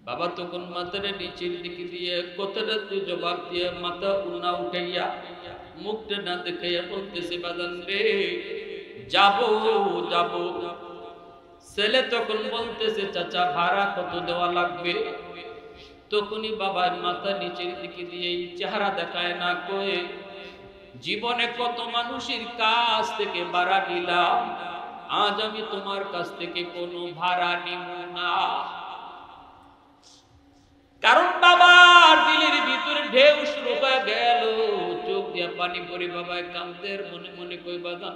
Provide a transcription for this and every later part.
বাবা তখন মাথার নিচের দিকে দিয়ে কথাটা জবাব দিয়ে মাথা উন্না উঠাইয়া মুখটা না দেখাইয়া বলতেছে বাজান রে যাব যাব। ছেলে তখন বলতেছে চাচা ভাড়া কত দেওয়া লাগবে? তখনই বাবার মাথা নিচের দিকে দিয়ে চেহারা দেখায় না কয়ে জীবনে কত মানুষের কাছ থেকে ভাড়া নিলাম, আজ আমি তোমার কাছ থেকে কোনো ভাড়া নিব না। কারণ বাবার দিলের ভিতরে ঢেউ শুরু হয়ে গেল, চোখ দিয়া পানি পড়ে বাবায় কান্দের মনে মনে কই বাদান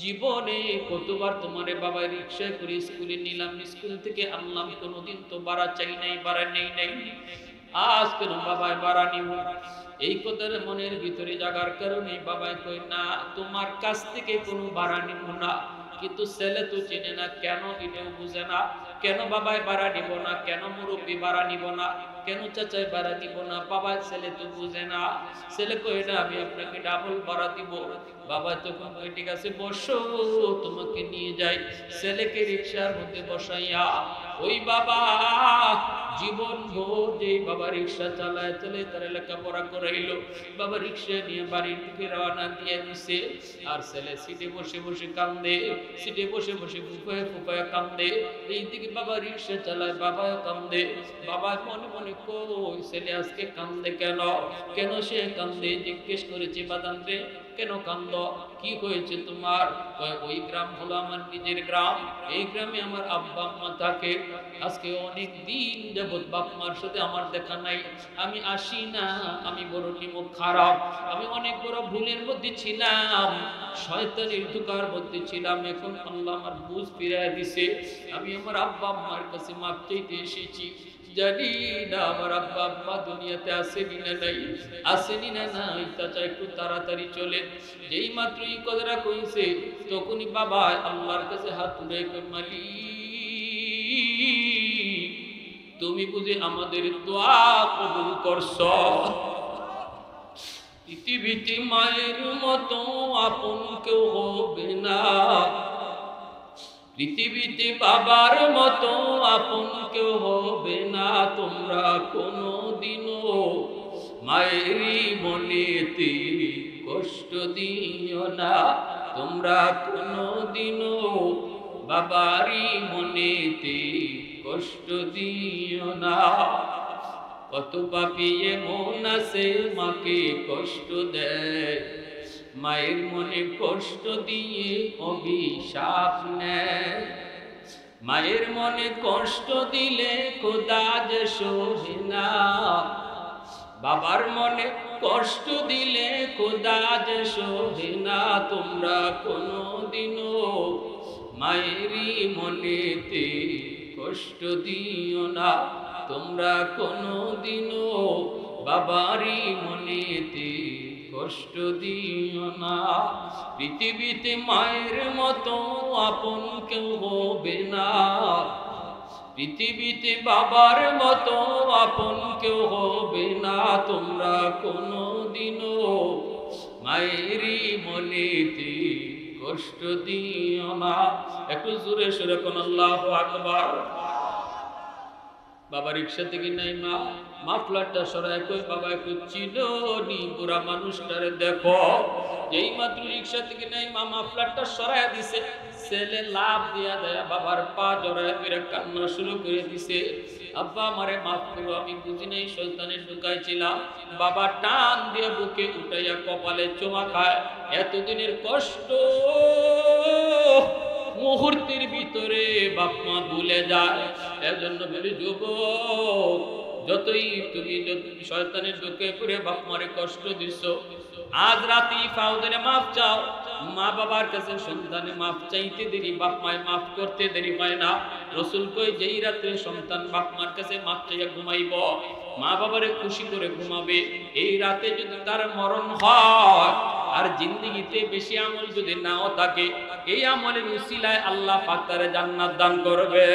জীবনে কতবার তোমারে বাবা রিক্সায় করে স্কুলে নিলাম, স্কুল থেকে আনলাম, কোনোদিন তো ভাড়া চাই নাই, ভাড়া নেই নাই, আজ কেন বাবায় ভাড়া নিব? এই কথার মনের ভিতরে জাগার কারণে বাবাই কই না তোমার কাছ থেকে কোনো ভাড়া নিব না। কিন্তু ছেলে তো চেনে না, কেন এটাও বুঝে না, কেন বাবাই ভাড়া নিব না, কেন মুরব্বী ভাড়া নিব না, কেন চাচাই ভাড়া নিব না, বাবার ছেলে তো বুঝে না। ছেলে কই না আমি আপনাকে ডাবল ভাড়া দিব। বাবা তখন কই ঠিক আছে বসো, তোমাকে নিয়ে যাই। ছেলেকে রিকশার মধ্যে বসাইয়া ওই বাবা জীবন ভোর যেই বাবা রিক্সা চালায় চলে তার লেখাপড়া করাইলো, বাবা রিক্সা নিয়ে বাড়ির দিকে রওনা দিয়ে দিছে। আর ছেলে সিটে বসে বসে কান্দে, সিটে বসে বসে ফুফায় ফুফায় কান্দে। এইদিকে বাবা রিক্সা চালায়, বাবাও কান্দে। বাবা মনে মনে কই ছেলে আজকে কান্দে কেন, কেন সে কান্দে? জিজ্ঞেস করেছে বাদান রে কেন কান্দ, কি হয়েছে তোমার? ওই গ্রাম হলো আমার নিজের গ্রাম, এই গ্রামে আমার আব্বা আম্মা থাকে। আজকে অনেক দিন যাবৎ বাপ মার সাথে আমার দেখা নাই, আমি আসি না, আমি বড় নিমক খারাপ, আমি অনেক বড় ভুলের মধ্যে ছিলাম, শয়তানের ধোঁকার মধ্যে ছিলাম, এখন আল্লাহ আমার বুঝ ফিরায় দিছে, আমি আমার আব্বা আম্মার কাছে মাপ চাইতে এসেছি। জানি না আমার আব্বা আম্মা দুনিয়াতে আসেনি না নাই, আসেনি না নাই, চাচা একটু তাড়াতাড়ি চলে। যেই মাত্র এই কথাটা কইছে তখনই বাবা আল্লাহর কাছে হাত তুলে কই মালিক তুমি বুঝি আমাদের দোয়া কবুল করছো? পৃথিবীতে মায়ের মতো আপন কেউ হবে না, পৃথিবীতে বাবার মতো আপন কেউ হবে না, তোমরা কোনোদিনও মায়েরই মনেতে কষ্ট দিও না, তোমরা কোনোদিনও বাবারই মনেতে কষ্ট দিও না। কত পাপী এমন আছে মাকে কষ্ট দেয়, মায়ের মনে কষ্ট দিয়ে অভিশাপ নেয়, মায়ের মনে কষ্ট দিলে খোদা যে সহে না, বাবার মনে কষ্ট দিলে খোদা যে সহে না, তোমরা কোনোদিনও মায়েরই মনেতে কষ্ট দিও না, তোমরা কোনোদিনও বাবারই মনেতে কষ্ট দিও না। পৃথিবীতে মায়ের মতো আপন কেউ হবে না, পৃথিবীতে বাবার মতো আপন কেউ হবে না, তোমরা কোনোদিনও মায়েরই মনেতে কষ্ট দিও না। একটু জোরে সুরে কোন আল্লাহু আকবার। বাবা রিক্সা থেকে নাই মা মাফলারটা সরায় কই বাবা একটু চিনোনি বুড়া মানুষটারে দেখো। যেই মাত্র রিক্সা থেকে নাই মা মাফলারটা সরায় দিছে, ছেলে লাভ দিয়া দেয় বাবার পা জড়ায় করে কান্না শুরু করে দিছে, আব্বা আমারে মাফ করো, আমি বুঝি নাই শয়তানের ঢুকায় ছিলাম। বাবা টান দিয়ে বুকে উঠাইয়া কপালে চুমা খায়, এতদিনের কষ্ট মুহূর্তের ভিতরে বাপ মা ভুলে যায়। এজন্য বলি যুবক, যতই তুমি শয়তানের ঢুকে করে বাপ মারে কষ্ট দিছো, আজ রাতে ফাউদরে মাফ চাও। মা বাবার কাছে সন্তানে মাফ চাইতে দেরি, বাপ মায় মাফ করতে দেরি হয় না। রসুল কই যেই রাত্রে সন্তান বাপ মার কাছে মাফ চাইয়া ঘুমাইব, মা বাবারে খুশি করে ঘুমাবে, এই রাতে যদি তার মরণ হয় আর জিন্দেগিতে বেশি আমল যদি নাও থাকে, এই আমলের উসিলায় আল্লাহ পাক তারে জান্নাত দান করবে।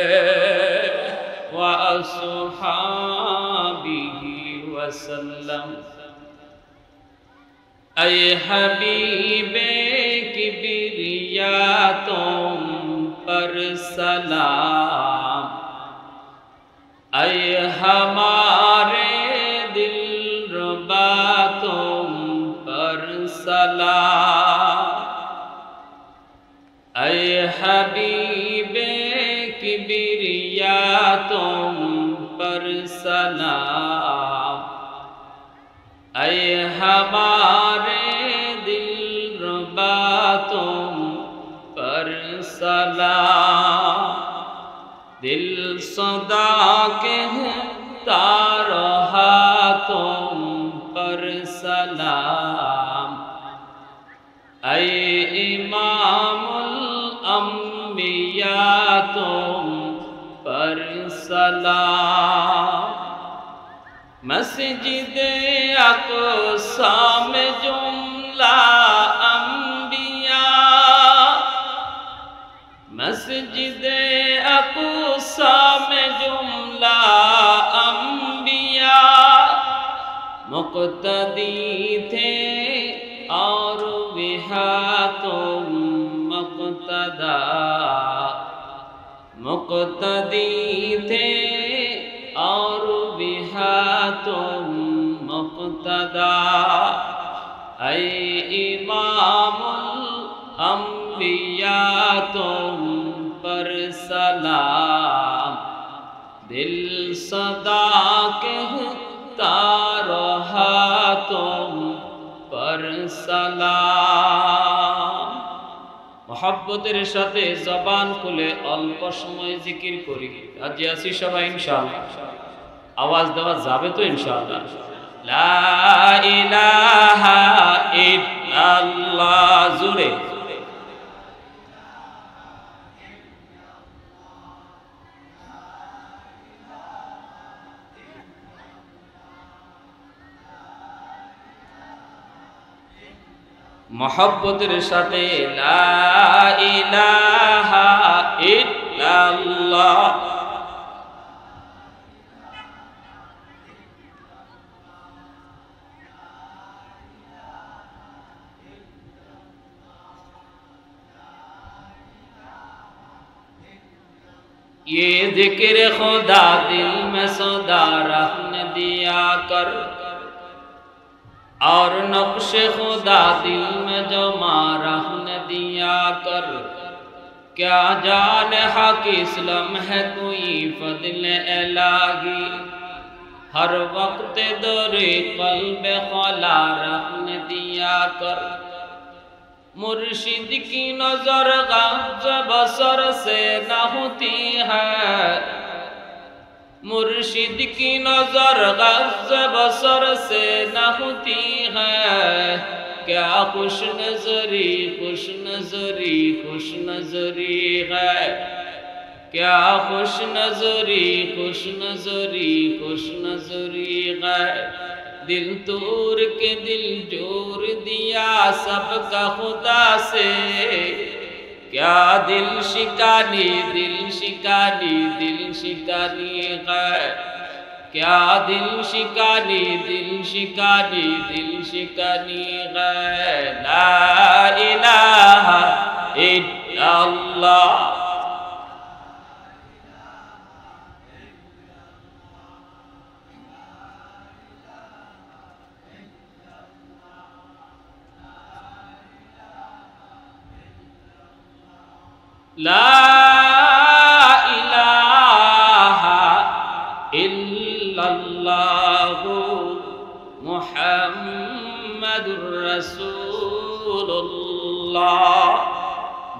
ওয়া আসহাবিহি ওয়া সাল্লাম। ऐ हबीबे किबरिया तुम पर सलाम, ऐ हमारे दिलरुबा तुम पर सलाम, ऐ हबीबे किबरिया तुम पर सलाम, ऐ हमारे दिलरुबा तुम पर सलाम। दिल सदा कहता रहा तुम पर सलाम, ऐ इमामुल अंबिया तुम पर सलाम। मस्जिद अक़सा में जुमला अंबिया, मस्जिद अक़सा में जुमला अंबिया मुक़्तदी थे और बिहा तुम मुक़्तदा, मुक़्तदी थे और बिहा तुम मुक़्तदा, ऐ इमामुल अंबिया तुम पर सलाम। दिल सदा कहता रहा तुम पर सलाम। मोहब्बतेर साथे जबान खुले अल्प समय जिकिर करी। आज आছি সবাই ইনশাআল্লাহ। आवाज দেওয়া যাবে তো ইনশাআল্লাহ। লা ইলাহা ইল্লাল্লাহ জুড়ে मोहब्बतेर साथे ला इलाहा इल्लल्लाह। ये जिक्र खुदा दिल में सदा रखने दिया कर, और नक्श खुदा दिल में जमा रहने दिया कर। क्या जाने हक इस्लाम है कोई फज़ल इलाही, हर वक्त दरे क़ल्ब खला रखने दिया कर। मुर्शिद की नजर गज़ बसर से न होती है, मुर्शिद की नजर गज़ बसर से न होती है। क्या खुश नजरी खुश नजरी खुश नजरी है, क्या खुश नजरी खुश नजरी खुश नजरी है। दिल तोड़ के दिल जोड़ दिया सबका खुदा से, क्या दिल शिकानी दिल शिकानी दिल शिकानी है। क्या दिल शिकानी दिल शिकानी दिल शिकानी है। ला इलाहा इल्लल्लाह। ला इलाहा इल्लल्लाहु मुहम्मदुर रसूलुल्लाह।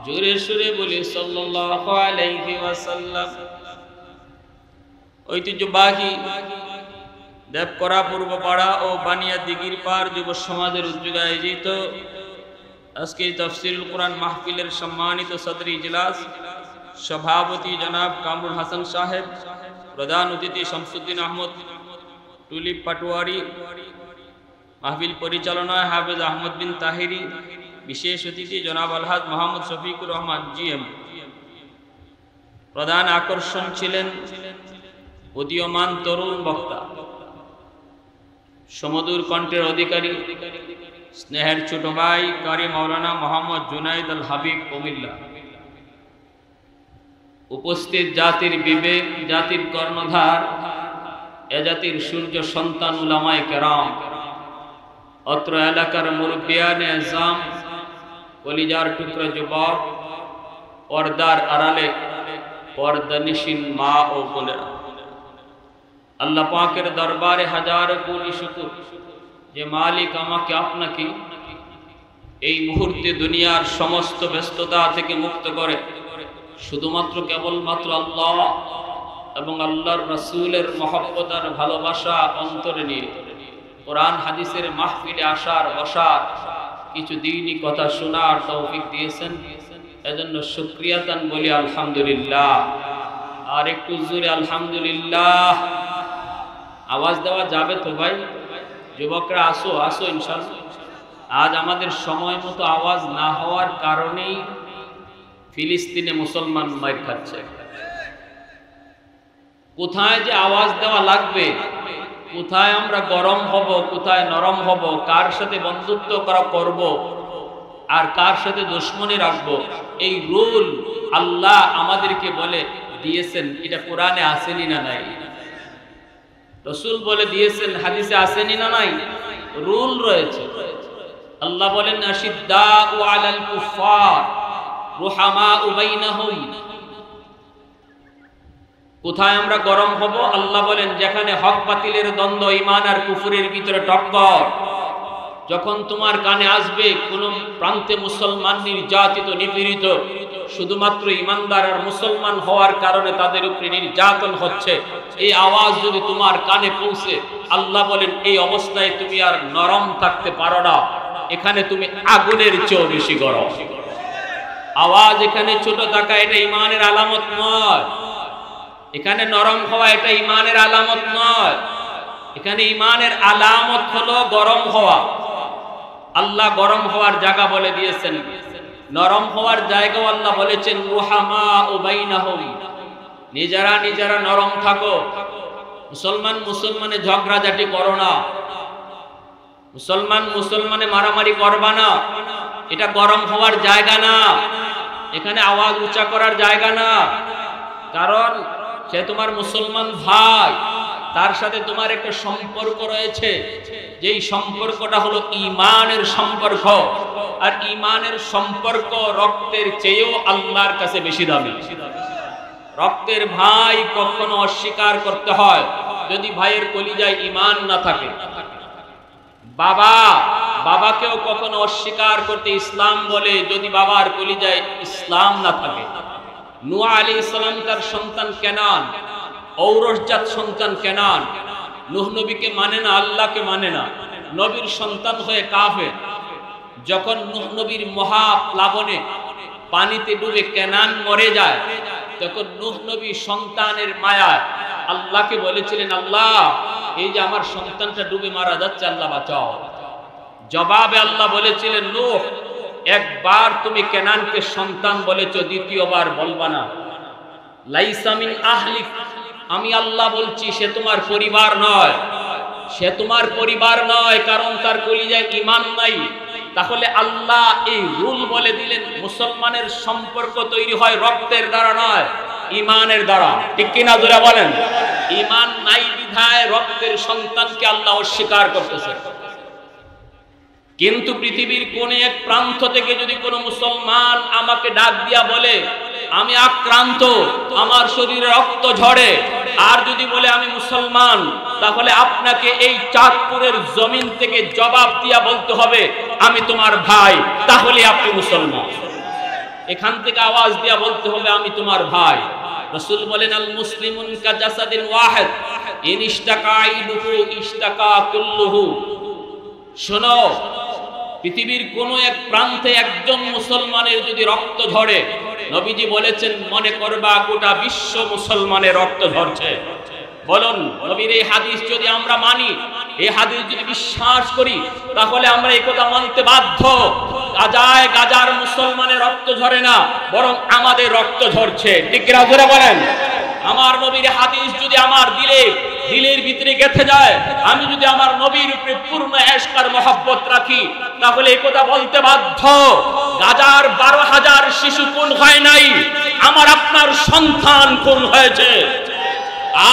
जोरे सुरे बोले सल्लल्लाहु अलैहि वसल्लम। ঐতিহ্যবাহী দেবকরা পূর্বপাড়া ও বানিয়া দিঘির পাড় যুব সমাজের উদ্যোগে আয়োজিত আজকে তাফসীরুল কুরআন মাহফিলের সম্মানিত সদর ইজলাস সভাপতি জনাব কামরুল হাসান সাহেব, প্রধান অতিথি শামসুদ্দিন আহমদ টুলিপ পাটোয়ারি, মাহফিল পরিচালনায় হাফেজ আহমদ বিন তাহিরি, বিশেষ অতিথি জনাব আলহাজ মোহাম্মদ শফিকুর রহমান জিএম। প্রধান আকর্ষণ ছিলেন উদীয়মান তরুণ বক্তা, সমুদূর কণ্ঠের অধিকারী, স্নেহের ছোট ভাই কারি মাওলানা মোহাম্মদ জুনাইদ আল হাবিব কুমিল্লা। উপস্থিত জাতির বিবেক, জাতির কর্ণধার, এ জাতির সূর্য সন্তান উলামায়ে কেরাম, অত্র এলাকার মুরব্বিয়ানে আযম, কলিজার টুকরা যুবক, পর্দার আড়ালে পর্দানিশীন মা ও বোনেরা, আল্লাহ পাকের দরবারে হাজার কোটি শুকর যে মালিক আমাকে আপনাকে এই মুহূর্তে দুনিয়ার সমস্ত ব্যস্ততা থেকে মুক্ত করে শুধুমাত্র কেবলমাত্র আল্লাহ এবং আল্লাহর রাসূলের মহব্বত আর ভালোবাসা অন্তরে নিয়ে কোরআন হাদিসের মাহফিলে আসার বসার কিছু দিনই কথা শোনার তৌফিক দিয়েছেন। এজন্য শুকরিয়াতান বলি আলহামদুলিল্লাহ। আর একটু জোরে আলহামদুলিল্লাহ। আওয়াজ দেওয়া যাবে তো ভাই? যুবকরা আসো আসো ইনশাআল্লাহ। আজ আমাদের সময় মতো আওয়াজ না হওয়ার কারণেই ফিলিস্তিনে মুসলমান মার খাচ্ছে। কোথায় যে আওয়াজ দেওয়া লাগবে, কোথায় আমরা গরম হব, কোথায় নরম হব, কার সাথে বন্ধুত্ব করব আর কার সাথে দুশমনি রাখবো, এই রুল আল্লাহ আমাদেরকে বলে দিয়েছেন। এটা কোরআনে আসেনি না নাই? রাসূল বলে দিয়েছেন, হাদিসে আসেনি না নাই? রুল রয়েছে। আল্লাহ বলেন আশিদ্দাউ আলাল কুফার রুহামাউ বাইনাহুম। কোথায় আমরা গরম হব? আল্লাহ বলেন যেখানে হক বাতিলের দ্বন্দ্ব, ঈমান আর কুফরের ভিতরে টক্কর, যখন তোমার কানে আসবে কোন প্রান্তে মুসলমান নির্যাতিত নিপীড়িত, শুধুমাত্র ঈমানদার আর মুসলমান হওয়ার কারণে তাদের উপরে নির্যাতন হচ্ছে, এই আওয়াজ যদি তোমার কানে পৌঁছে, আল্লাহ বলেন এই অবস্থায় তুমি আর নরম থাকতে পারো না, এখানে তুমি আগুনের চেয়েও বেশি গরম। আওয়াজ এখানে ছোট থাকা এটা ঈমানের আলামত নয়, এখানে নরম হওয়া এটা ঈমানের আলামত নয়, এখানে ঈমানের আলামত হলো গরম হওয়া। আল্লাহ গরম হওয়ার জায়গা বলে দিয়েছেন, নরম হওয়ার জায়গাও আল্লাহ বলেছেন রুহামাউ বাইনাহুম, নিজেরা নিজেরা নরম থাকো। মুসলমান মুসলমানে ঝগড়াঝাটি করো না, মুসলমান মুসলমানে মারামারি করবা না, এটা গরম হওয়ার জায়গা না, এখানে আওয়াজ উঁচা করার জায়গা না। কারণ সে তোমার মুসলমান ভাই, তার সাথে তোমার একটা সম্পর্ক রয়েছে, যেই সম্পর্কটা হলো ঈমানের সম্পর্ক। আর ঈমানের সম্পর্ক রক্তের চেয়েও আল্লাহর কাছে বেশি দামি। রক্তের ভাই কখনো অস্বীকার করতে হয় যদি ভাইয়ের কলিজায় ঈমান না থাকে। বাবাকেও কখনো অস্বীকার করতে ইসলাম বলে যদি বাবার কলিজায় ইসলাম না থাকে। নূহ আলাইহিস সালাম তার সন্তান কেনান, ঔরসজাত সন্তান কেনান, নূহ নবীকে মানে না, আল্লাহকে মানে না, নবীর সন্তান হয়ে কাফের। যখন নূহ নবীর মহাপ্লাবনে পানিতে ডুবে কেনান মরে যায়, তখন নূহ নবী সন্তানের মায়ায় আল্লাহকে বলেছিলেন, আল্লাহ এই যে আমার সন্তানটা ডুবে মারা যাচ্ছে, আল্লাহ বাঁচাও। জবাবে আল্লাহ বলেছিলেন, নূহ একবার তুমি কেনানকে সন্তান বলেছো, দ্বিতীয়বার বলবা না। লাইসা মিন আহলিক, আমি আল্লাহ বলছি সে তোমার পরিবার নয়, সে তোমার পরিবার নয়, কারণ তার কলিজায় ঈমান নাই। তাহলে আল্লাহ এই রুল বলে দিলেন, মুসলমানের সম্পর্ক তৈরি হয় রক্তের দ্বারা নয়, ঈমানের দ্বারা। ঠিক কিনা জোরে বলেন? ঈমান নাই বিধায় রক্তের সন্তানকে আল্লাহ অস্বীকার করতেছে। কিন্তু পৃথিবীর কোন এক প্রান্ত থেকে যদি কোনো মুসলমান আমাকে ডাক দিয়া বলে আমি আক্রান্ত, আমার শরীরে রক্ত ঝরে, আর যদি বলে আমি মুসলমান, তাহলে আপনাকে এই চাঁদপুরের জমিন থেকে জবাব দিয়া বলতে হবে আমি তোমার ভাই, তাহলে আপনি মুসলমান। এখান থেকে আওয়াজ দিয়া বলতে হবে আমি তোমার ভাই। রাসূল বলেন আল মুসলিমুন কাজাসাদিন ওয়াহিদ ইন ইশতাকা আইদুহু ইশতাকা কুল্লুহু। শোনো, পৃথিবীর কোন এক প্রান্তে একজন মুসলমানের যদি রক্ত ঝরে, নবীজি বলেছেন মনে করবা গোটা বিশ্ব মুসলমানের রক্ত ঝরছে। বলুন, নবীর এই হাদিস যদি আমরা মানি, এই হাদিস যদি বিশ্বাস করি, তাহলে আমরা এই কথা মানতে বাধ্য, গাজায় গাজার মুসলমানের রক্ত ঝরে না, বরং আমাদের রক্ত ঝরছে। ঠিক কিনা জোরে বলেন? আমার নবীর হাদিস যদি আমার দিলের ভিতরে গেঁথে যায়, আমি যদি আমার নবীর উপরে পূর্ণ ইশক আর মহব্বত রাখি, তাহলে এই কথা বলতে বাধ্য, গাজার 12,000 শিশু খুন হয় নাই, আমার আপনার সন্তান খুন হয়েছে।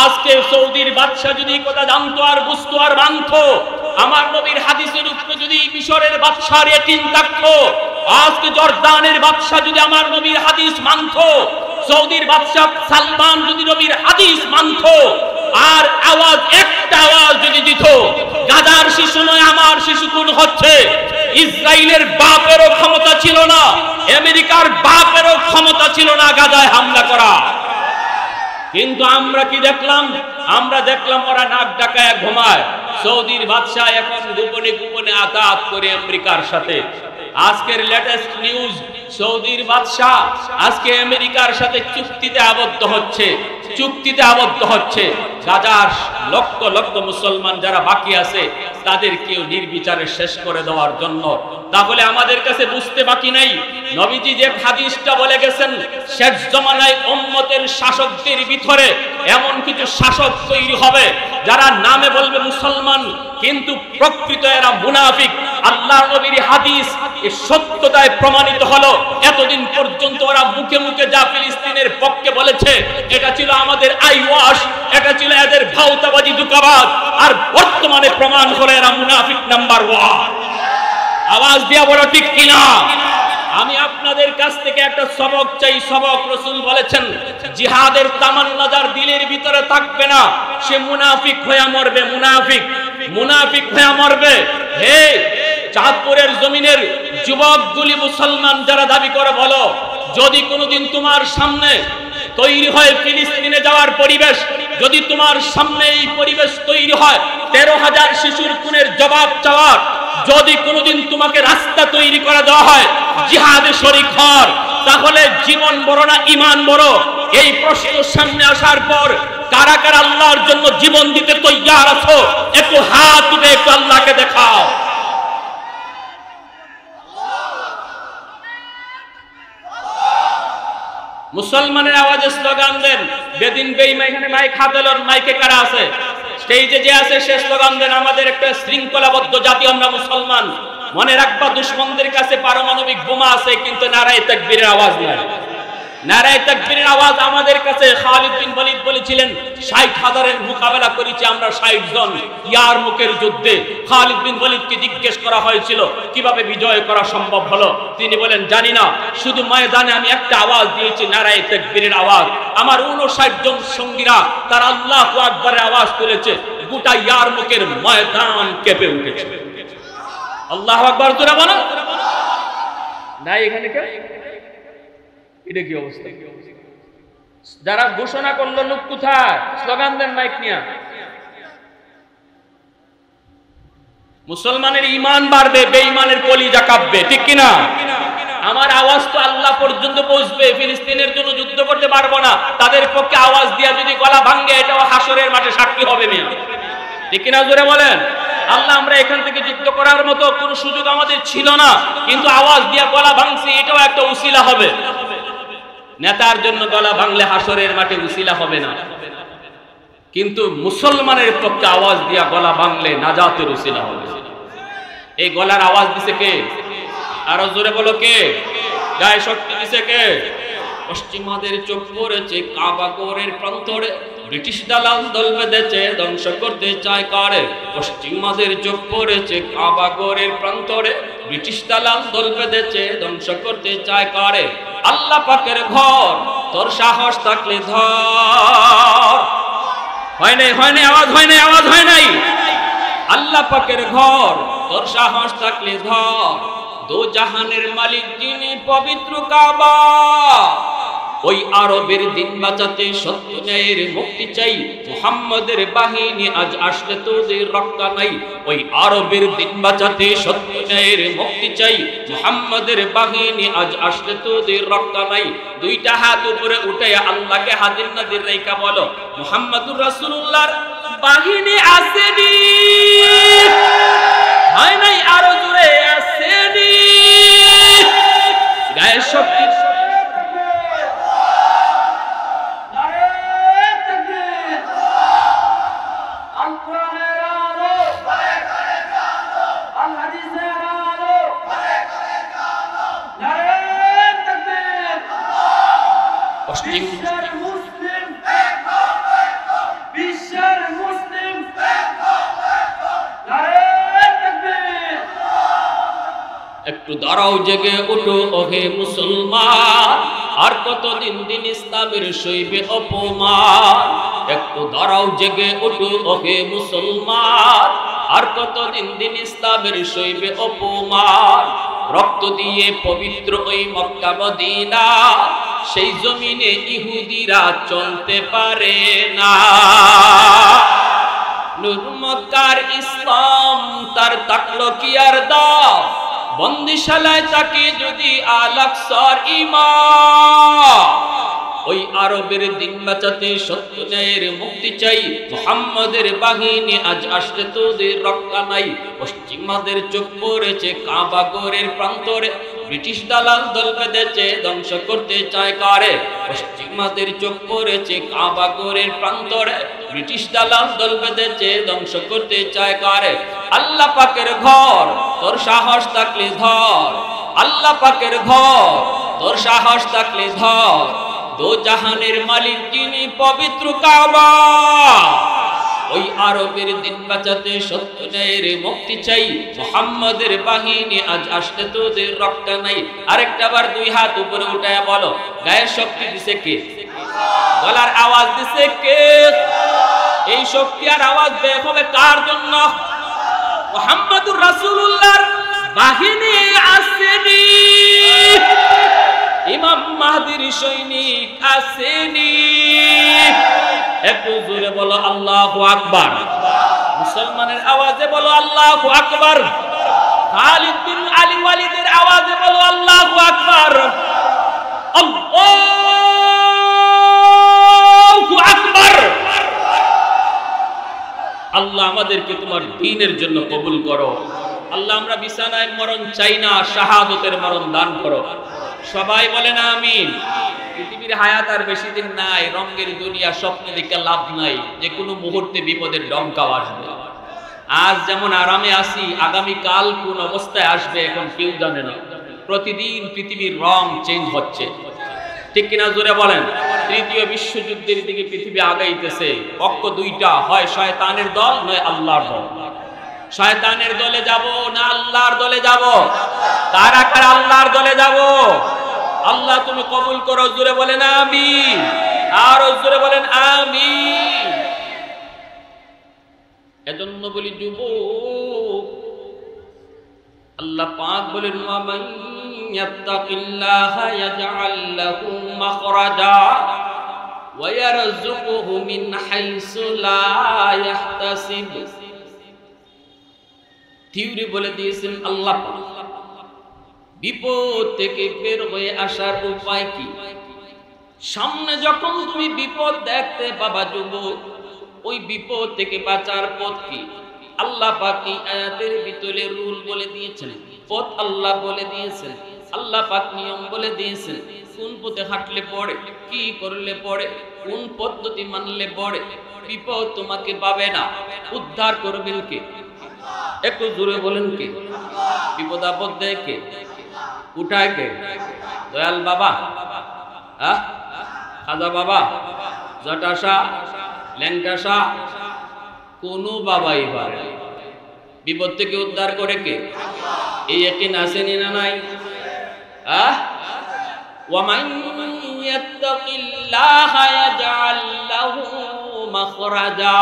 আজকে সৌদির বাদশা যদি কথা জানতো আর বুঝতো আর মানতো, আমার নবীর হাদিসের উপরে যদি মিশরের বাদশার এতিম থাকতো, আজকে জর্দানের বাদশা যদি আমার নবীর হাদিস মানতো, সৌদির বাদশা সালমান যদি নবীর হাদিস মানতো, আর আওয়াজ একটা আওয়াজ যদি দিত, গাজার শিশু নয় আমার শিশু খুন হচ্ছে, ইসরায়েলের বাপেরও ক্ষমতা ছিল না, আমেরিকার বাপেরও ক্ষমতা ছিল না গাজায় হামলা করা। কিন্তু আমরা কি দেখলাম? আমরা দেখলাম ওরা নাক ডাকায় ঘুমায়। সৌদির বাদশা এখন গোপনে গোপনে আতাত করে আমেরিকার সাথে। আজকের লেটেস্ট নিউজ, সৌদির বাদশা আজকে আমেরিকার সাথে চুক্তিতে আবদ্ধ হচ্ছে, চুক্তিতে আবদ্ধ হচ্ছে। গাজার লক্ষ লক্ষ মুসলমান যারা বাকি আছে তাদেরকেও নির্বিচারে শেষ করে দেওয়ার জন্য। তাহলে আমাদের কাছে বুঝতে বাকি নাই, নবীজি যে হাদিসটা বলে গেছেন, শেষ জমানায় উম্মতের শাসকদের ভিতরে এমন কিছু শাসক তৈরি হবে যারা নামে বলবে মুসলমান কিন্তু প্রকৃত এরা মুনাফিক। আল্লাহ নবীর হাদিস এই সত্যতায় প্রমাণিত হলো। এতদিন পর্যন্ত ওরা মুখে মুখে যা ফিলিস্তিনের পক্ষে বলেছে এটা ছিল আমাদের আইওয়াশ, এটা ছিল এদের ভাউতাবাজি দুকাবাজ, আর বর্তমানে প্রমাণ হলো এরা মুনাফিক নাম্বার 1। আওয়াজ দিয়া বলো ঠিক কিনা? আমি আপনাদের কাছ থেকে একটা সবক চাই। সবক রাসূল বলেছেন, জিহাদের তামান্না যার দিলের ভিতরে থাকবে না সে মুনাফিক হয়ে মরবে, মুনাফিক, মুনাফিক হয়ে মরবে। হে চাঁদপুরের জমিনের যুবকগুলি, মুসলমান যারা দাবি করে বলো, যদি কোনোদিন তোমার সামনে তৈরি হয় ফিলিস্তিনে যাওয়ার পরিবেশ, যদি তোমার সামনে এই পরিবেশ তৈরি হয় 13,000 শিশুর খুনের জবাব চাওয়ার, যদি কোনোদিন তোমাকে রাস্তা তৈরি করে দেওয়া হয় জিহাদে শরীক হওয়ার, তাহলে জীবন বড় না ঈমান বড়? এই প্রশ্ন সামনে আসার পর কারা কারা আল্লাহর জন্য জীবন দিতে তৈয়ার আছো? একটু হাত তুলে একটু আল্লাহকে দেখাও। মুসলমানের আওয়াজে স্লোগান দেন। বেদিন বেঈমান, এখানে মাইক হাতে লন, মাইকে কারা আছে? স্টেজে যে আছে সে স্লোগান দেন। আমাদের একটা শৃঙ্খলাবদ্ধ জাতি আমরা মুসলমান। মনে রাখবা, দুশমনদের কাছে পারমাণবিক বোমা আছে কিন্তু নারায়ে তাকবীরের আওয়াজ নাই। নারায়ে তাকবীরের আওয়াজ আমাদের কাছে। খালিদ বিন ওয়ালিদ বলেছিলেন 60,000-এর মোকাবেলা করেছি আমরা 60 জন ইয়ারমুকের যুদ্ধে। খালিদ বিন ওয়ালিদকে জিজ্ঞেস করা হয়েছিল কিভাবে বিজয় করা সম্ভব হলো, তিনি বলেন জানি না, শুধু ময়দানে আমি একটা আওয়াজ দিয়েছি নারায়ে তাকবীরের আওয়াজ। আমার 59 জন সঙ্গীরা তারা আল্লাহু আকবারের আওয়াজ তুলেছে, গোটা ইয়ারমুকের ময়দান কেঁপে উঠেছে। আল্লাহু আকবার তোরা বলো না। এখানে কে? এটা কি অবস্থা? যারা ঘোষণা করলো লোক কোথায়? স্লোগান দেন মাইক নিয়া। মুসলমানের ঈমান বাড়বে, বেঈমানের কলিজা কাঁপবে, ঠিক কিনা? আমার আওয়াজ তো আল্লাহ পর্যন্ত পৌঁছবে। ফিলিস্তিনের জন্য যুদ্ধ করতে পারবো না, তাদের পক্ষে আওয়াজ দিয়া যদি গলা ভাঙে এটাও হাসরের মাঠে সাক্ষী হবে মিয়া, ঠিক কিনা? জোরে বলেন। আল্লাহ, আমরা এখান থেকে যুদ্ধ করার মতো কোনো সুযোগ আমাদের ছিল না, কিন্তু আওয়াজ দিয়া গলা ভাঙছি, এটাও একটা উসিলা হবে। নেতার জন্য গলা ভাঙলে হাসরের মাঠে উসিলা হবে না, কিন্তু মুসলমানের পক্ষে আওয়াজ দিয়া গলা ভাঙলে নাজাতের উসিলা হবে। এই গলার আওয়াজ দিছে কে? আরো জোরে বলো কে? গায়ে শক্তি দিছে কে? পশ্চিমাদের চোখ পড়েছে কাবা ঘরের প্রান্তরে, ব্রিটিশ দালাল দল বেঁধেছে ধ্বংস করতে চায় কারে। পশ্চিমাদের চোখ পড়েছে কাবা ঘরের প্রান্তরে, ব্রিটিশ দালাল দল বেঁধেছে ধ্বংস করতে চায় কারে। আল্লাহ পাকের ঘর, তোর সাহস থাকলে ধর। হয় নাই, হয় নাই, আওয়াজ হয় নাই, আওয়াজ হয় নাই। আল্লাহ পাকের ঘর, তোর সাহস থাকলে ধর। দো জাহানের মালিক যিনি, পবিত্র কাবা। ওই আরবের দিন বাঁচাতে সত্য ন্যায়ের মুক্তি চাই, মুহাম্মাদের বাহিনী আজ আসলে তোদের রক্ষা নাই। ওই আরবের দিন বাঁচাতে সত্য ন্যায়ের মুক্তি চাই, মুহাম্মাদের বাহিনী আজ আসলে তোদের রক্ষা নাই। দুইটা হাত উপরে উঠে আল্লাহকে হাজির নাজির রেখা বলো, মুহাম্মাদুর রাসূলুল্লাহর বাহিনী আসেনি। হয় নাই, আরো জোরে আসেনি। গায়ে শক্তি দাঁড়াও জেগে উঠো ওহে মুসলমান, আর কতদিন দিন ইসলামের সইবে অপমান। একটু দাঁড়াও জেগে উঠো ওহে মুসলমান, আর কতদিন দিন ইসলামের সইবে অপমান। রক্ত দিয়ে পবিত্র ওই মক্কা মদিনা, সেই জমিনে ইহুদিরা চলতে পারে না। নূর মক্কার ইসলাম তার তাকলো কি আর দাও, বন্দিশালায় তাকে যদি আল-আকসার ইমাম। ওই আরবের দিন বাঁচাতে সত্য ন্যায়ের মুক্তি চাই, মুহাম্মাদের বাহিনী আজ আসলে তোদের রক্ষা নাই। পশ্চিমাদের চোখ পড়েছে কাবা ঘরের প্রান্তরে, ব্রিটিশ দালাল দল বেঁধেছে ধ্বংস করতে চায় কারে। পশ্চিমাদের চোখ পড়েছে কাবা ঘরের প্রান্তরে, ব্রিটিশ দালাল দল বেঁধেছে ধ্বংস করতে চায় কারে। আল্লাহ পাকের ঘর তোর সাহস থাকলে ধর, আল্লাহ পাকের ঘর তোর সাহস থাকলে ধর। দো জাহানের মালিক যিনি পবিত্র কাবা, ওই আরবের দিন বাঁচাতে সত্য ন্যায়ের মুক্তি চাই, মুহাম্মাদের বাহিনী আজ আসলে তোদের রক্ষা নাই। আরেকটা বার দুই হাত উপরে উঠায়া বলো, গায়ের শক্তি দিছে কে? গলার আওয়াজ দিছে কে? এই শক্তি আর আওয়াজ বের হবে কার জন্য? মুহাম্মাদুর রাসূলুল্লাহর বাহিনী আসেনি, ইমাম মাহদির সৈনিক আসেনি। একটু জোরে বলো আল্লাহু আকবার, মুসলমানের আওয়াজে বলো আল্লাহু আকবার। খালিদ বিন আলী ওয়ালিদের আওয়াজে বলো আল্লাহু আকবার, আল্লাহু আকবার। আল্লাহ আমাদেরকে তোমার দ্বীনের জন্য কবুল করো। আল্লাহ আমরা বিছানায় মরণ চাই না, শাহাদতের মরণ দান করো। সবাই বলেন আমিন। পৃথিবীর হায়াত আর বেশি দিন নাই, রঙের দুনিয়া, স্বপ্নে দেখে লাভ নাই, যে কোনো মুহূর্তে বিপদের ডঙ্কাও আসবে। আজ যেমন আরামে আছি, আগামী কাল কোন অবস্থায় আসবে এখন কেউ জানে না। প্রতিদিন পৃথিবীর রং চেঞ্জ হচ্ছে, ঠিক কিনা জোরে বলেন। তৃতীয় বিশ্বযুদ্ধের দিকে পৃথিবী আগাইতেছে। পক্ষ দুইটা, হয় শয়তানের দল নয় আল্লাহর দল। শয়তানের দলে যাব না আল্লাহর দলে যাব? কারা কারা আল্লাহর দলে যাব? আল্লাহ তুমি কবুল করো, জোরে বলেন আমিন। আর জোরে বলেন আমিন। এজন্য বলি যুবক, আল্লাহ পাক বলেন ওয়া মান ইয়াত্তাকিল্লাহা ইয়াজআল লাহু মাখরাজা ওয়া ইয়ারযুকুহু মিন হাইসু লা ইয়াহতাসিব। থিওরি বলে দিয়েছেন আল্লাহ পাক, বিপদ থেকে বের হয়ে আসার উপায় কি? সামনে যখন তুমি বিপদ দেখতে পাবা যুবক, ওই বিপদ থেকে বাঁচার পথ কি? আল্লাহ পাক এই আয়াতের ভিতরে রুল বলে দিয়েছেন, পথ আল্লাহ বলে দিয়েছেন, আল্লাহ পাক নিয়ম বলে দিয়েছেন। কোন পথে হাঁটলে পড়ে, কি করলে পড়ে, কোন পদ্ধতি মানলে পড়ে বিপদ তোমাকে পাবে না। উদ্ধার করবেন কে? একটু জোরে বলেন কে? বিপদ আপদ দেয় কে? উঠায় কে? দয়াল বাবা, খাজা বাবা, জটাশা, ল্যাংটাশা, কোন বাবাই পারে? বিপদ থেকে উদ্ধার করে কে? এই ইয়াকিন আসেনি না নাই? ওয়ামান ইয়াত্তাকিল্লাহা ইয়াজআল লাহু মাখরাজা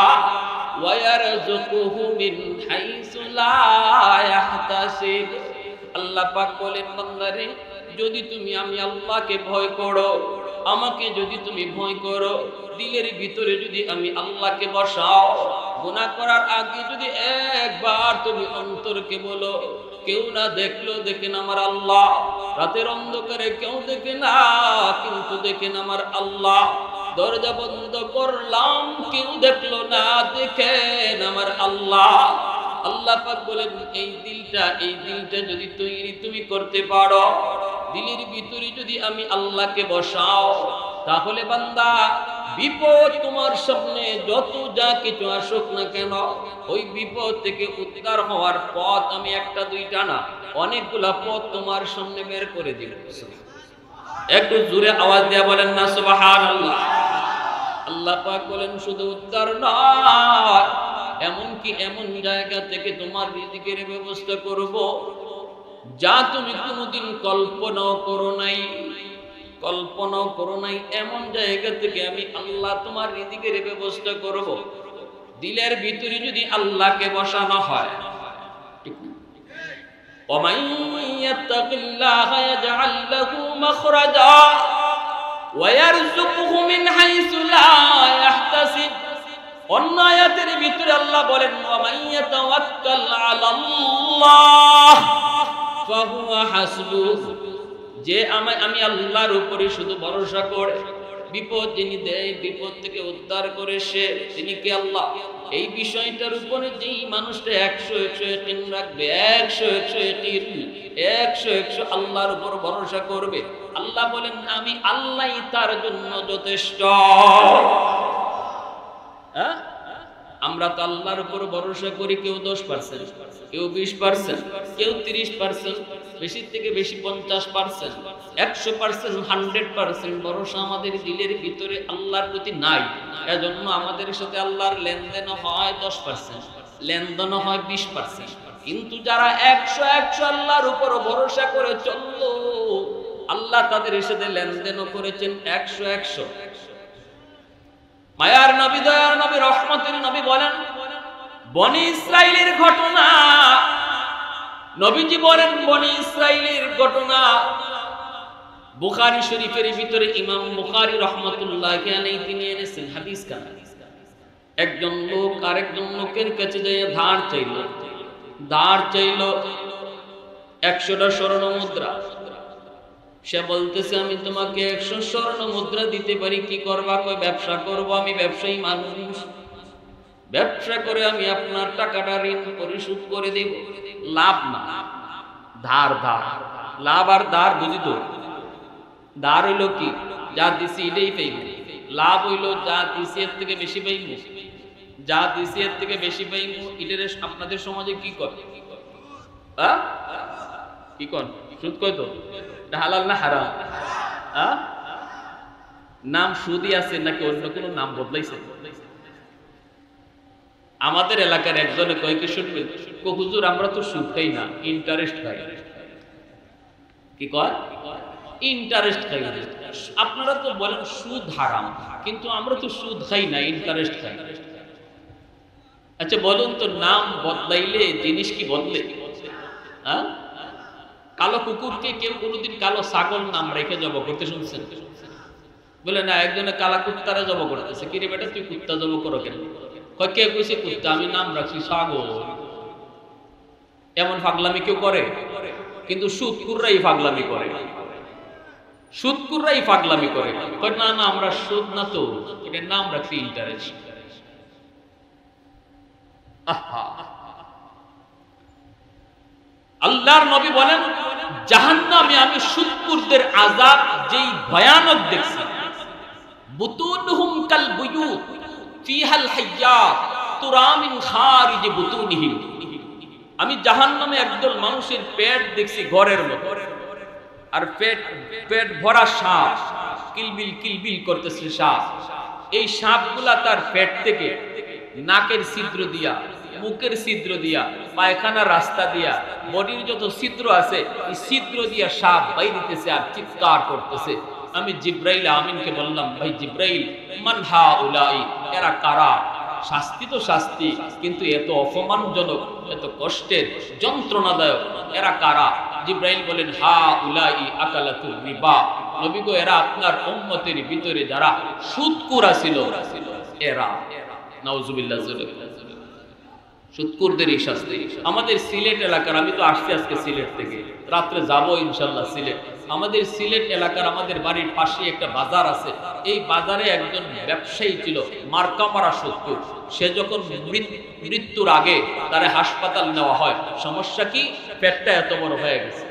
ওয়া ইয়ারযুকুহু মিন হাইসু লা ইয়াহতাসিব। আল্লাহ পাক বলেন, বান্দারে যদি তুমি আমি আল্লাহকে ভয় করো, আমাকে যদি তুমি ভয় করো, দিলের ভিতরে যদি আমি আল্লাহকে বসাও, গুনাহ করার আগে যদি একবার তুমি অন্তরকে বলো, কেউ না দেখলো দেখেন আমার আল্লাহ, রাতের অন্ধকারে কেউ দেখে না কিন্তু দেখেন আমার আল্লাহ, দরজা বন্ধ করলাম কেউ দেখলো না দেখেন আমার আল্লাহ। আল্লাহ পাক বলেন এই দিলটা যদি তুমি করতে পারো, দিলের ভিতরে যদি আমি আল্লাহকে বসাও, তাহলে বান্দা বিপদ তোমার সামনে যত যা কিছু আসুক না কেন, ওই বিপদ থেকে উদ্ধার হওয়ার পথ আমি একটা দুইটা না, অনেকগুলা পথ তোমার সামনে বের করে দিব। একটু জোরে আওয়াজ দেয়া বলেন না সুবহানাল্লাহ। আল্লাহ পাক বলেন শুধু উদ্ধার নয়, এমনকি এমন জায়গা থেকে তোমার রিজিকের ব্যবস্থা করব যা তুমি কোনোদিন কল্পনাও করো নাই এমন জায়গা থেকে আমি আল্লাহ তোমার রিজিকের ব্যবস্থা করব। দিলের ভিতরে যদি আল্লাহকে বসানো হয়, ঠিক না? وَمَن يَتَّقِ اللَّهَ يَجْعَل لَّهُ مَخْرَجًا وَيَرْزُقْهُ مِنْ حَيْثُ لَا يَحْتَسِبُ। অন্য আয়াতের ভিতরে আল্লাহ বলেন وَمَن يَتَوَكَّلْ عَلَى اللَّهِ فَهُوَ حَسْبُهُ। যে আমি আল্লাহর উপরে শুধু ভরসা করে, বিপদ যিনি দেয়, বিপদ থেকে উদ্ধার করে সে, তিনি কি আল্লাহ। এই বিষয়টার উপরে যেই মানুষটা 100 ইয়াকিন রাখবে, 100 ইয়াকিন আল্লাহর উপর ভরসা করবে, আল্লাহ বলেন আমি আল্লাহই তার জন্য যথেষ্ট। হ্যাঁ, আমরা তো আল্লাহর উপর ভরসা করি, কেউ 10%, কেউ 20%, কেউ 30%, বেশি থেকে বেশি 50%, 100%, 100% ভরসা আমাদের দিলের ভিতরে আল্লাহর প্রতি নাই। এজন্য আমাদের সাথে আল্লাহর লেনদেন হয় 10%, লেনদেন হয় 20%। কিন্তু যারা 100 আল্লাহর উপর ভরসা করে চললো, আল্লাহ তাদের সাথে লেনদেনও করেছেন 100। মায়ার নবী, দয়ার নবী, রহমতের নবী বলেন বনি ইসরাইলের ঘটনা, নবীজি বলেন বনি ইসরাইলের ঘটনা বুখারী শরীফের ভিতরে ইমাম বুখারী রাহমাতুল্লাহি আলাইহি তিনি এনেছেন হাদিস কানা। একজন লোক আরেকজন লোকের কাছে যায় ধার চাইল 100টা স্বর্ণ মুদ্রা। সে বলতেছে আমি তোমাকে 100 স্বর্ণ মুদ্রা দিতে পারি, কি করবা? কয় ব্যবসা করব, আমি ব্যবসায়ী মানুষ, ব্যবসা করে আমি আপনার টাকাটা ঋণ পরিশোধ করে দেব। লাভ না, ধার। লাভ আর ধার বুঝি তো? ধার হইল কি, যা দিছি এটাই পাইব। লাভ হইল যা দিছি এর থেকে বেশি পাইব, যা দিছি এর থেকে বেশি পাইব। এটার আপনাদের সমাজে কি করে? কি কর? সুদ কয় তো? হালাল না হারাম? নাম সুদই আছে নাকি অন্য কোনো নাম বদলাইছে? আমাদের এলাকার একজনে কয় কি শুনবেন, হুজুর আমরা তো সুদ খাই না, ইন্টারেস্ট খাই। কি কয়? ইন্টারেস্ট খাই। আপনারা তো বলেন সুদ হারাম, কিন্তু আমরা তো সুদ খাই না, ইন্টারেস্ট খাই। আচ্ছা বলুন তো, নাম বদলাইলে জিনিস কি বদলে? কালো কুকুরকে কেউ কোনোদিন কালো ছাগল নাম রেখে জব করতে শুনছেন? বলে না, একজনে কালা কুত্তারা জব করতেছে। কি রে বেটা, তুই কুত্তা জব করো কেন? কে কইছে কুত্তা? আমি নাম রাখছি ছাগল। এমন পাগলামি কেউ করে? কিন্তু সুদকুররাই পাগলামি করে, সুদকুররাই পাগলামি করে। না না, আমরা সুদ না তো, এটার নাম রাখছি ইন্টারেস্ট। আল্লাহর নবী বলেন জাহান্নামে আমি সুদকুরদের আযাব যেই ভয়ানক দেখছি, বুতুনহুম কাল বুয়ুত ফিহাল হাইয়াত তুরা মিন খারিজ বুতুনিহিম। আমি জাহান্নামে একদল মানুষের পেট দেখছি ঘরের মতো, আর পেট ভরা সাপ, কিলবিল করতেছে সাপ। এই সাপগুলা তার পেট থেকে নাকের ছিদ্র দিয়া, মুখের ছিদ্র দিয়া, পায়খানার রাস্তা দিয়া, বডির যত ছিদ্র আছে এই ছিদ্র দিয়া সাপ বাইরিতেছে আর চিৎকার করতেছে। আমি জিব্রাইল আমিনকে বললাম, ভাই জিব্রাইল, মান হাউলাই, এরা কারা? শাস্তি তো শাস্তি, কিন্তু এত অপমানজনক, এত কষ্টের, যন্ত্রণাদায়ক, এরা কারা? জিব্রাইল বলেন হাউলাই আকালাতুর রিবা। নবী গো, এরা আপনার উম্মতের ভিতরে যারা সুদকুরা ছিল এরা। নাউজুবিল্লাহ। সুদকুরদের এই শাস্তি। আমাদের সিলেট এলাকার, আমি তো আসছি আজকে সিলেট থেকে, রাত্রে যাব ইনশাল্লাহ সিলেট। আমাদের সিলেট এলাকার, আমাদের বাড়ির পাশে একটা বাজার আছে। এই বাজারে একজন ব্যবসায়ী ছিল, মার্কামারা সুদকুর। সে যখন মৃত্যুর আগে তারে হাসপাতাল নেওয়া হয়। সমস্যা কি? পেটটা এত বড় হয়ে গেছে।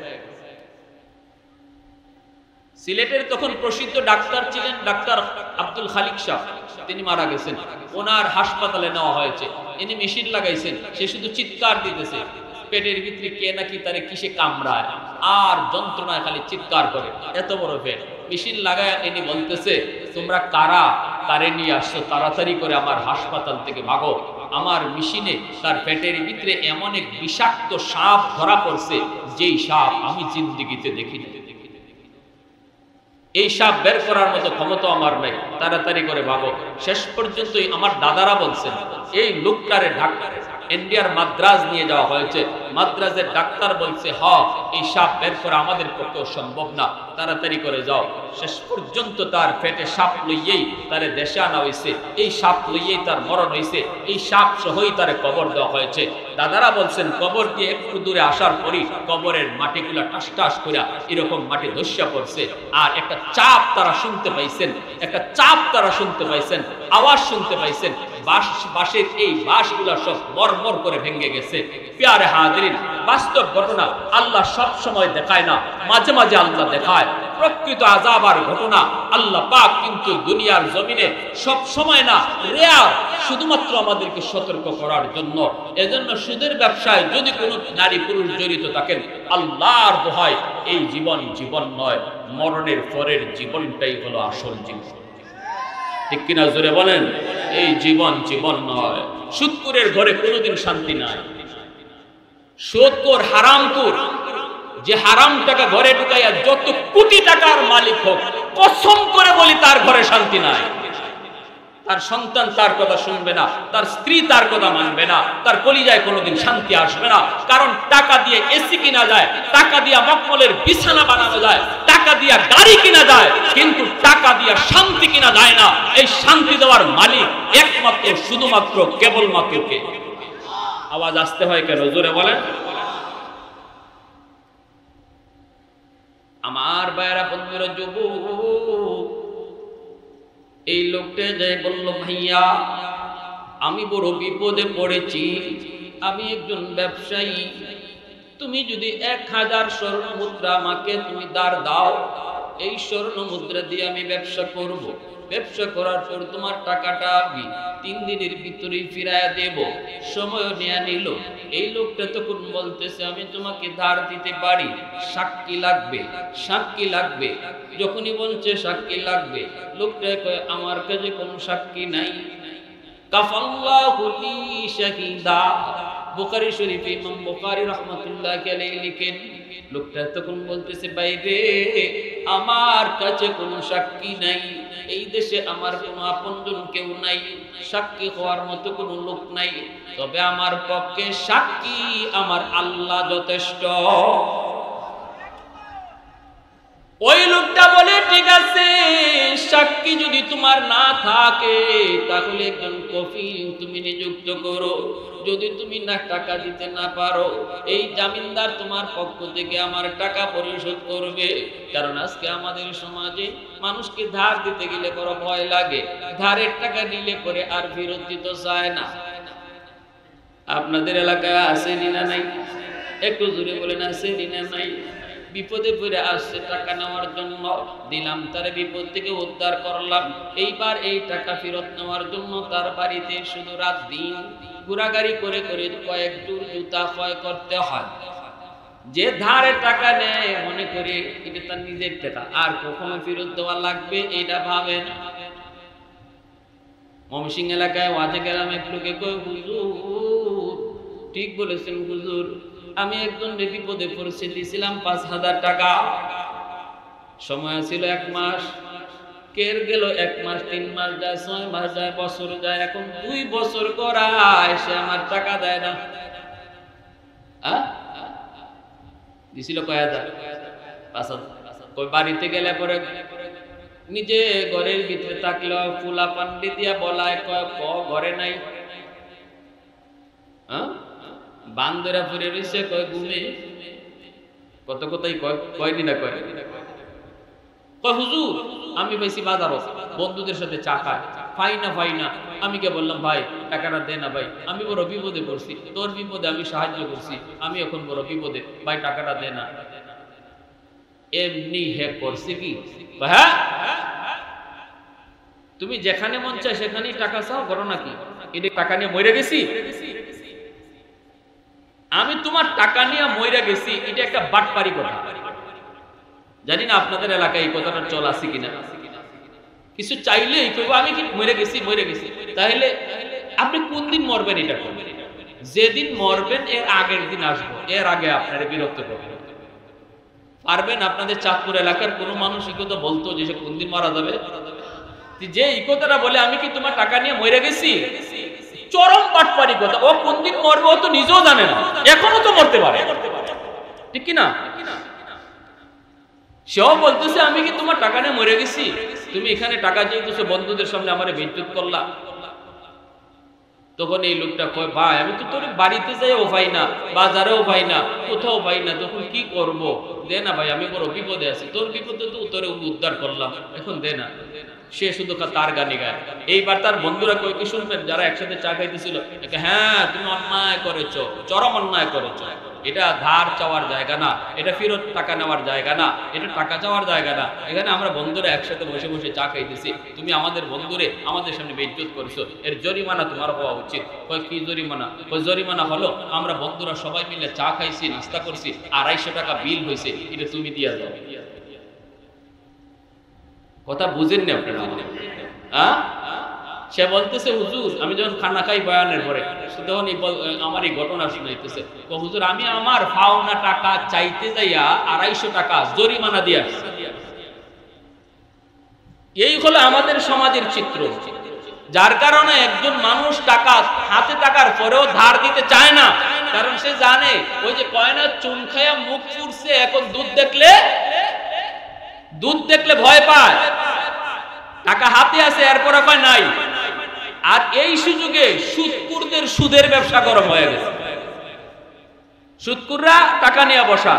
সিলেটের তখন প্রসিদ্ধ ডাক্তার ছিলেন ডাক্তার আব্দুল খালিক শাহ, তিনি মারা গেছেন। ওনার হাসপাতালে নেওয়া হয়েছে, ইনি মেশিন লাগাইছেন। সে শুধু চিৎকার দিতেছে, পেটের ভিতরে কে নাকি তারে কিসে কামড়ায় আর যন্ত্রণায় খালি চিৎকার করে, এত বড় পেট। মেশিন লাগায় ইনি বলতেছে, তোমরা কারা তারে নিয়ে আসছো, তাড়াতাড়ি করে আমার হাসপাতাল থেকে ভাগো। আমার মেশিনে তার পেটের ভিতরে এমন এক বিষাক্ত সাপ ধরা পড়ছে, যেই সাপ আমি জিন্দেগিতে দেখিনি। এই সাপ বের করার মতো ক্ষমতা আমার নাই, তাড়াতাড়ি করে ভাগো। শেষ পর্যন্তই আমার দাদারা বলছেন এই লোকটারে ঢাকা ইন্ডিয়ার মাদ্রাজ নিয়ে যাওয়া হয়েছে। মাদ্রাজের ডাক্তার বলছে এই সাপ বের করা আমাদের পক্ষে সম্ভব না, তাড়াতাড়ি করে যাও। শেষ পর্যন্ত তার পেটে সাপ লইয়েই তারে দেশে আনা হয়েছে, এই সাপ লইয়েই তার মরণ হয়েছে, এই সাপ সহই তারে কবর দেওয়া হয়েছে। দাদারা বলছেন কবর দিয়ে একটু দূরে আসার পরই কবরের মাটিগুলা টাস টাস করে এরকম মাটি ধসিয়া পড়ছে। আর একটা চাপ তারা শুনতে পাইছেন, একটা চাপ তারা শুনতে পাইছেন, আওয়াজ শুনতে পাইছেন। বাঁশের এই বাঁশগুলা সব মরমর করে ভেঙে গেছে। প্যারে হাজিরিন, বাস্তব ঘটনা আল্লাহ সব সময় দেখায় না, মাঝে মাঝে আল্লাহ দেখায়। প্রকৃত আযাবার ঘটনা আল্লাহ পাক কিন্তু দুনিয়ার জমিনে সব সময় না, রেয়ার, শুধুমাত্র আমাদেরকে সতর্ক করার জন্য। এজন্য সুদের ব্যবসায় যদি কোনো নারী পুরুষ জড়িত থাকেন, আল্লাহর দোহাই এই জীবন জীবন নয়, মরণের পরের জীবনটাই হলো আসল জীবন। ঠিক কিনা জোরে বলেন? এই জীবন জীবন নয়। সুদখোরের ঘরে কোনোদিন শান্তি নাই। সুদখোর, হারামখোর, যে হারাম টাকা ঘরে ঢুকাইয়া যত কোটি টাকার মালিক হোক, কসম করে বলি তার ঘরে শান্তি নাই। তার সন্তান তার কথা শুনবে না, তার স্ত্রী তার কথা মানবে না, তার কলিজায় কোনোদিন শান্তি আসবে না। কারণ টাকা দিয়ে এসি কিনা যায়, টাকা দিয়ে মকমলের বিছানা বানানো যায়, টাকা দিয়ে গাড়ি কিনা যায়, কিন্তু টাকা দিয়ে শান্তি কিনা যায় না। এই শান্তি দেওয়ার মালিক একমাত্র, শুধুমাত্র, কেবলমাত্র কে? আওয়াজ আসতে হয় কেন? জোরে বলেন। আমার ভাইয়েরা, বন্ধুরা, যুবক, এই লোকটা যাই বলল, ভাইয়া আমি বড় বিপদে পড়েছি, আমি একজন ব্যবসায়ী, তুমি যদি 1000 স্বর্ণ মুদ্রা আমাকে তুমি ধার দাও, এই স্বর্ণ মুদ্রা দিয়ে আমি ব্যবসা করব। ব্যবসা করার পর তোমার টাকাটা আমি 3 দিনের ভিতরেই ফিরাইয়া দেব। সময় নিয়ে নিল। এই লোকটা তখন বলতেছে আমি তোমাকে ধার দিতে পারি, সাক্ষী লাগবে, সাক্ষী লাগবে। যখনই বলছে সাক্ষী লাগবে, লোকটা কয় আমার কাছে কোনো সাক্ষী নাই। কাফাল্লাহু লি শাহিদা, বুখারী শরীফে ইমাম বুখারী রাহমাতুল্লাহি আলাইহি লিখেন। লোকটা তখন বলতেছে বাইরে আমার কাছে কোনো সাক্ষী নাই, এই দেশে আমার কোনো আপনজন কেউ নাই, সাক্ষী হওয়ার মতো কোনো লোক নাই, তবে আমার পক্ষে সাক্ষী আমার আল্লাহ যথেষ্ট। ওই লোকটা বলে ঠিক আছে, সাক্ষী যদি তোমার না থাকে তাহলে একজন কফিল তুমি নিযুক্ত করো। যদি তুমি না টাকা দিতে না পারো, এই জামিনদার তোমার পক্ষ থেকে আমার টাকা পরিশোধ করবে। কারণ আজকে আমাদের সমাজে মানুষকে ধার দিতে গেলে বড় ভয় লাগে, ধারের টাকা নিলে পরে আর ফেরত দিতে চায় না। আপনাদের এলাকায় আছে না নাই? একটু জোরে বলেন, আছে না নাই? বিপদে পড়ে আসছে টাকা নেওয়ার জন্য, দিলাম তার বিপদ থেকে উদ্ধার করলাম। এইবার এই টাকা ফেরত নেওয়ার জন্য তার বাড়িতে শুধু রাত দিন ঘোরাঘুরি করে করে কয়েক জোড় জুতা ক্ষয় করতে হয়। যে ধারে টাকা নেয় মনে করে এটা তার নিজের টাকা, আর কখনো ফেরত দেওয়া লাগবে এটা ভাবে না। ময়মনসিংহ এলাকায় ওয়াজে গেলাম, এক লোকে কয় হুজুর, ঠিক বলেছেন হুজুর, আমি একজন বিপদে পড়েছি, দিয়েছিলাম 5000 টাকা, সময় ছিল 1 মাস, কের গেল 1 মাস, 3 মাস যায়, 6 মাস যায়, বছর যায়, এখন 2 বছর করায় সে আমার টাকা দেয় না। দিছিল কয় হাজার? 5000। কই বাড়িতে গেলে পরে নিজে ঘরের ভিতরে থাকলো, ফুলা পান্ডি দিয়া বলায় কয় ঘরে নাই, বান্দরা ফুরে রয়েছে, কয় ঘুমে, কত কথাই কয়নি না কয় হুজুর আমি পাইছি বাজারও, বন্ধুদের সাথে চা খায়, পাই না। আমি কে বললাম ভাই টাকাটা দে না ভাই, আমি বড় বিপদে পড়ছি, তোর বিপদে আমি সাহায্য করছি, আমি এখন বড় বিপদে, ভাই টাকাটা দে না। এমনি হে করছে কি, হ্যাঁ তুমি যেখানে মন চায় সেখানেই টাকা চাও, করো নাকি? এটা টাকা নিয়ে মরে গেছি, আমি তোমার টাকা নিয়ে মরে গেছি, এটা একটা বাটপারি কথা। জানি না আপনাদের এলাকায় এই কথাটা চল আছে কিনা। কিছু চাইলেই কইবো আমি কি মরে গেছি মরে গেছি। তাহলে আপনি কোন দিন মরবেন এটা করবেন? যেদিন মরবেন এর আগের দিন আসবো, এর আগে আপনারা বিরক্ত করবেন পারবেন? আপনাদের চাঁদপুর এলাকার কোনো মানুষ এই কথা বলতো যে সে কোন দিন মারা যাবে? যে এই কথাটা বলে আমি কি তোমার টাকা নিয়ে মরে গেছি, চরম বাটপারি কথা। ও কোন দিন মরবে ও তো নিজেও জানে না, এখনো তো মরতে পারে, ঠিক কি না? সেও বলতেছে আমি কি তোমার টাকা নিয়ে মরে গেছি, তুমি এখানে টাকা চাইতেছো, বন্ধুদের সামনে আমার বিদ্যুৎ করলা। তখন এই লোকটা কয় ভাই আমি তো তোর বাড়িতে যাইও পাই না, বাজারেও পাই না, কোথাও পাই না, তখন কি করব? দে না ভাই, আমি বড় বিপদে আছি, তোর বিপদে তো তোরে উদ্ধার করলাম, এখন দে না। সে শুধু তার গানি গায়। এইবার তার বন্ধুরা কয় কি শুনবেন, যারা একসাথে চা খাইতেছিল, হ্যাঁ তুমি অন্যায় করেছো, চরম অন্যায় করেছো, এটা ধার চাওয়ার জায়গা না, এটা ফেরত টাকা নেওয়ার জায়গা না, এটা টাকা চাওয়ার জায়গা না, এখানে আমরা বন্ধুরা একসাথে বসে বসে চা খাইতেছি, তুমি আমাদের বন্ধুরে আমাদের সামনে বেইজ্জত করেছো, এর জরিমানা তোমার হওয়া উচিত। কয় কি জরিমানা? কয় জরিমানা হলো আমরা বন্ধুরা সবাই মিলে চা খাইছি, নাস্তা করছি, 250 টাকা বিল হয়েছে, এটা তুমি দিয়া যাও। কথা বুঝেননি আপনারা? হ্যাঁ, সে বলতেছে হুজুর আমি যখন খানা খাই বয়ানের পরে, তখন আমার এই ঘটনা শুনাইতেছে, হুজুর আমি আমার পাওনা টাকা চাইতে যাইয়া 250 টাকা জরিমানা দিয়ে আসছি। এই হলো আমাদের সমাজের চিত্র, যার কারণে একজন মানুষ টাকা হাতে টাকার পরেও ধার দিতে চায় না, কারণ সে জানে ওই যে কয়না চুন খায়া মুখ পুড়ছে, এখন দুধ দেখলে ভয় পায়, টাকা হাতে আছে এরপরে কয় নাই। আর এই সুযোগে সুদকুরদের সুদের ব্যবসা গরম হয়ে গেছে। সুদকুররা টাকা নিয়ে বসা,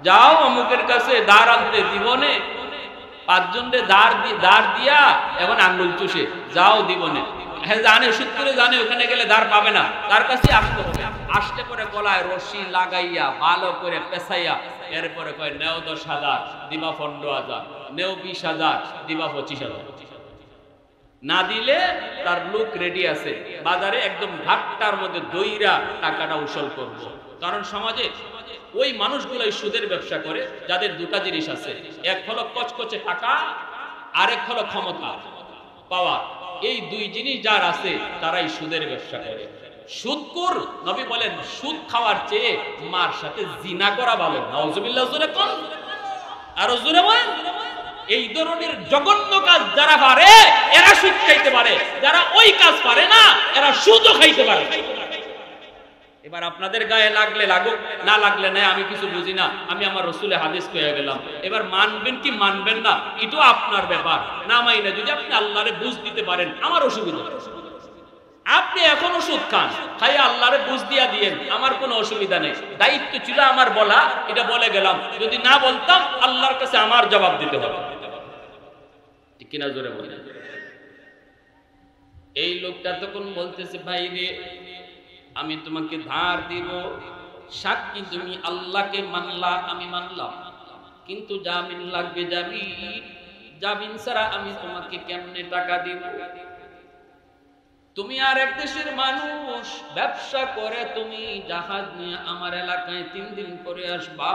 যাও অমুকের কাছে ধার আনতে, দিবনে 5 জনরে ধার দিয়া এখন আঙ্গুল চুষে যাও দিবনে। হ্যাঁ জানে, সুদকুরে জানে ওখানে গেলে ধার পাবে না, তার কাছে আসতে হবে। আসলে পরে গলায় রশি লাগাইয়া ভালো করে পেছাইয়া এরপরে কয় নেও 10,000 দিবা 15,000, নেও 20,000 দিবা 25,000। না দিলে তার লোক রেডি আছে বাজারে, একদম ঘাটটার মধ্যে দইরা টাকাটা উসল করব। কারণ সমাজে ওই মানুষগুলাই সুদের ব্যবসা করে যাদের দুটা জিনিস আছে, এক হলো কচকচে টাকা, আরেক হলো ক্ষমতা পাওয়া। এই দুই জিনিস যার আছে তারাই সুদের ব্যবসা করে। সুদখোর, নবী বলেন সুদ খাওয়ার চেয়ে মার সাথে জিনা করা ভালো। নাউজুবিল্লাহ, জোরে কোন আর জোরে বলেন। এই ধরনের জঘন্য কাজ যারা পারে এরা সুদ খাইতে পারে, যারা ওই কাজ পারে না এরা সুদও খাইতে পারে। এবার আপনাদের গায়ে লাগলে লাগুক, না লাগলে না, আমি কিছু বুঝি না, আমি আমার রসুলের হাদিস কয়ে গেলাম। এবার মানবেন কি মানবেন না এটা আপনার ব্যাপার। না মাইনা যদি আপনি আল্লাহরে বুঝ দিতে পারেন আমার অসুবিধা। আপনি এখনো সুদ খান, খাইয়া আল্লাহরে বুঝ দিয়া দিয়েন, আমার কোনো অসুবিধা নেই। দায়িত্ব ছিল আমার বলা, এটা বলে গেলাম। যদি না বলতাম আল্লাহর কাছে আমার জবাব দিতে হবে, ঠিক কিনা জোরে বলেন। এই লোকটা তখন বলতেছে ভাই রে আমি তোমাকে ধার দিব, সাক্ষী তুমি আল্লাহকে মানলা, আমি মানলাম, কিন্তু জামিন লাগবে, জামিন ছাড়া আমি তোমাকে কেমনে টাকা দিব? তুমি আর এক দেশের মানুষ, ব্যবসা করে তুমি জাহাজ নিয়ে আমার এলাকায় 3 দিন পরে আসবা,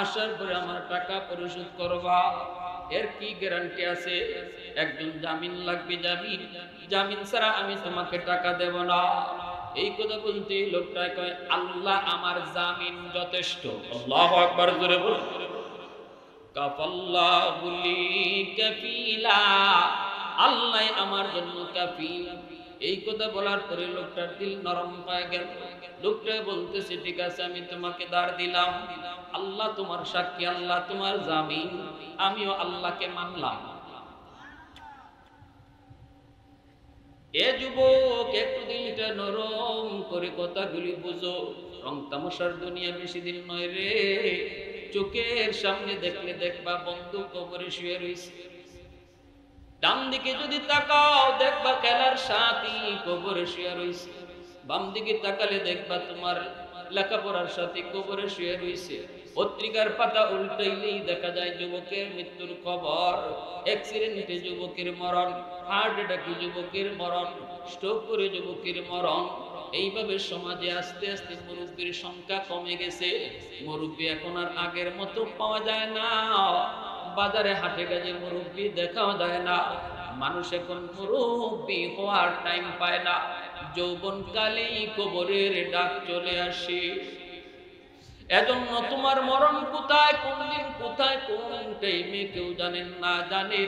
আসার পরে আমার টাকা পরিশোধ করবা, এর কি গ্যারান্টি আছে? একজন জামিন লাগবে, জামিন ছাড়া আমি তোমাকে টাকা দেব না। এই কথা বলতে লোকটা কয় আল্লাহ আমার জামিন যথেষ্ট। আল্লাহু আকবার, জোরে বল। কাফাল্লাহু লি কাফিলা, আল্লাহ আমার জন্য কাফিল। এই কথা বলার পরে লোকটার দিল নরম হয়ে গেল। লোকটা বলতেছে ঠিক আছে আমি তোমাকে ধার দিলাম, আল্লাহ তোমার সাক্ষী, আল্লাহ তোমার জামিন, আমিও আল্লাহকে মানলাম। এ যুবক একটু দিলটা নরম করে কথাগুলি বুঝো, রং তামাশার দুনিয়া বেশি দিন নয় রে। চোখের সামনে দেখলে দেখবা বন্ধু কবরে শুয়ে রইছে, ডান দিকে যদি তাকাও দেখবা খেলার সাথী কবরে শুয়ে রইছে, বাম দিকে তাকালে দেখবা তোমার লেখাপড়ার সাথী কবরে শুয়ে রইছে। পত্রিকার পাতা উল্টাইলেই দেখা যায় যুবকের মৃত্যুর খবর, অ্যাক্সিডেন্টে যুবকের মরণ, হার্ট অ্যাটাকে যুবকের মরণ, স্ট্রোক করে যুবকের মরণ। এইভাবে সমাজে আস্তে আস্তে মুরব্বীর সংখ্যা কমে গেছে। মুরব্বী এখন আর আগের মতো পাওয়া যায় না। বাজারে হাটে গেছে মুরব্বী দেখাও যায় না, মানুষ এখন মুরব্বী হওয়ার টাইম পায় না, যৌবনকালেই কবরের ডাক চলে আসে। এজন্য তোমার মরণ কোথায়, কোন দিন কোথায়, কোন টাইমে কেউ জানেন না, জানে